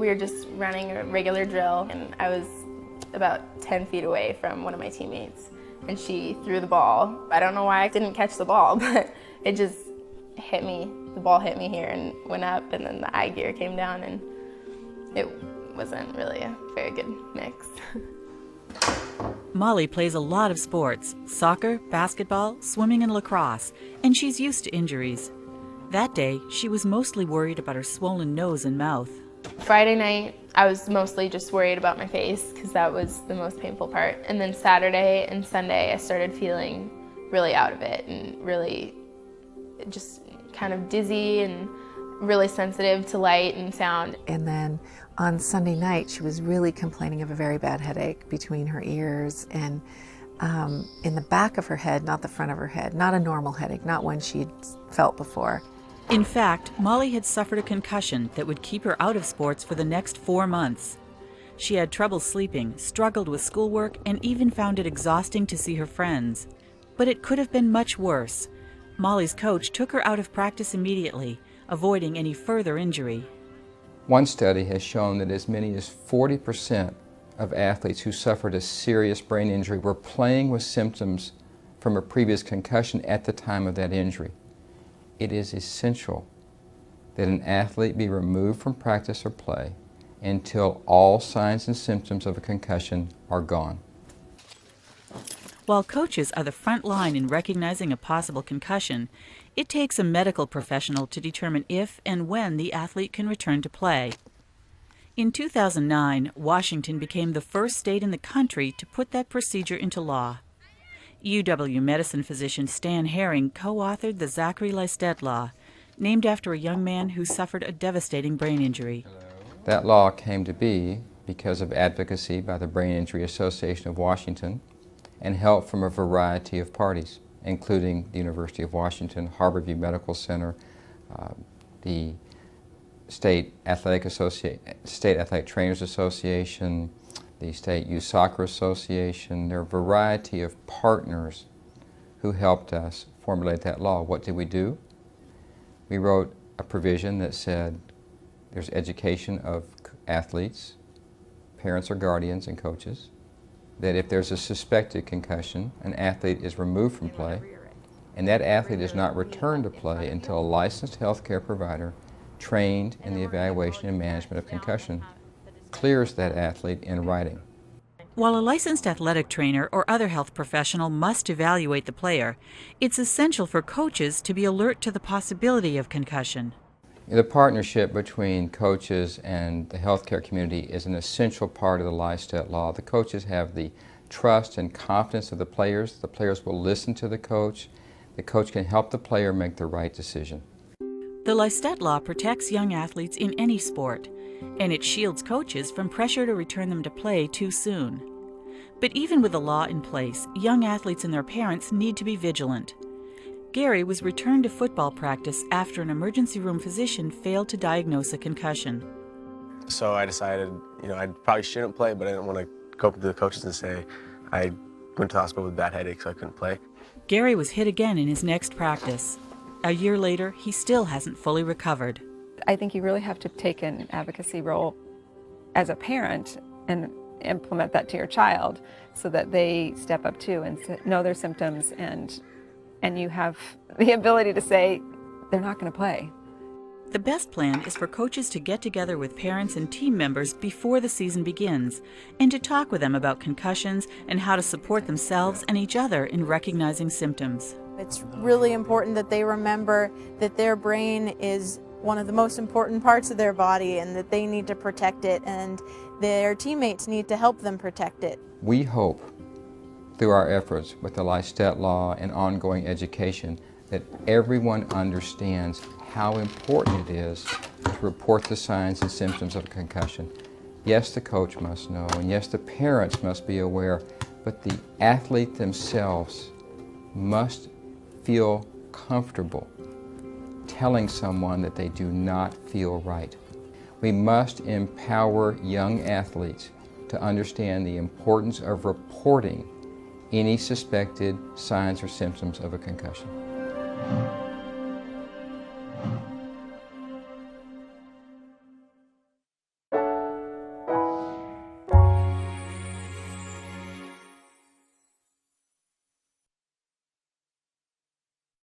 We were just running a regular drill, and I was about 10 feet away from one of my teammates, and she threw the ball. I don't know why I didn't catch the ball, but it just hit me. The ball hit me here and went up, and then the eye gear came down, and it wasn't really a very good mix. Molly plays a lot of sports: soccer, basketball, swimming, and lacrosse, and she's used to injuries. That day, she was mostly worried about her swollen nose and mouth. Friday night, I was mostly just worried about my face because that was the most painful part. And then Saturday and Sunday, I started feeling really out of it and really just kind of dizzy and really sensitive to light and sound. And then on Sunday night, she was really complaining of a very bad headache between her ears and in the back of her head, not the front of her head. Not a normal headache, not one she'd felt before. In fact, Molly had suffered a concussion that would keep her out of sports for the next 4 months. She had trouble sleeping, struggled with schoolwork, and even found it exhausting to see her friends. But it could have been much worse. Molly's coach took her out of practice immediately, avoiding any further injury. One study has shown that as many as 40% of athletes who suffered a serious brain injury were playing with symptoms from a previous concussion at the time of that injury. It is essential that an athlete be removed from practice or play until all signs and symptoms of a concussion are gone. While coaches are the front line in recognizing a possible concussion, it takes a medical professional to determine if and when the athlete can return to play. In 2009, Washington became the first state in the country to put that procedure into law. UW medicine physician Stan Herring co-authored the Zachary Lysted Law, named after a young man who suffered a devastating brain injury. That law came to be because of advocacy by the Brain Injury Association of Washington and help from a variety of parties, including the University of Washington, Harborview Medical Center, the State Athletic Trainers Association, the State Youth Soccer Association. There are a variety of partners who helped us formulate that law. What did we do? We wrote a provision that said there's education of athletes, parents or guardians and coaches, that if there's a suspected concussion, an athlete is removed from play, and that athlete is not returned to play until a licensed healthcare provider trained in the evaluation and management of concussion clears that athlete in writing. While a licensed athletic trainer or other health professional must evaluate the player, it's essential for coaches to be alert to the possibility of concussion. The partnership between coaches and the healthcare community is an essential part of the Lysted Law. The coaches have the trust and confidence of the players. The players will listen to the coach. The coach can help the player make the right decision. The Lysted Law protects young athletes in any sport, and it shields coaches from pressure to return them to play too soon. But even with the law in place, young athletes and their parents need to be vigilant. Gary was returned to football practice after an emergency room physician failed to diagnose a concussion. So I decided, I probably shouldn't play, but I didn't want to go up to the coaches and say I went to the hospital with a bad headache, so I couldn't play. Gary was hit again in his next practice. A year later, he still hasn't fully recovered. I think you really have to take an advocacy role as a parent and implement that to your child so that they step up too and know their symptoms, and you have the ability to say they're not going to play. The best plan is for coaches to get together with parents and team members before the season begins and to talk with them about concussions and how to support themselves and each other in recognizing symptoms. It's really important that they remember that their brain is one of the most important parts of their body and that they need to protect it, and their teammates need to help them protect it. We hope through our efforts with the Lysted Law and ongoing education that everyone understands how important it is to report the signs and symptoms of a concussion. Yes, the coach must know, and yes, the parents must be aware, but the athlete themselves must feel comfortable telling someone that they do not feel right. We must empower young athletes to understand the importance of reporting any suspected signs or symptoms of a concussion.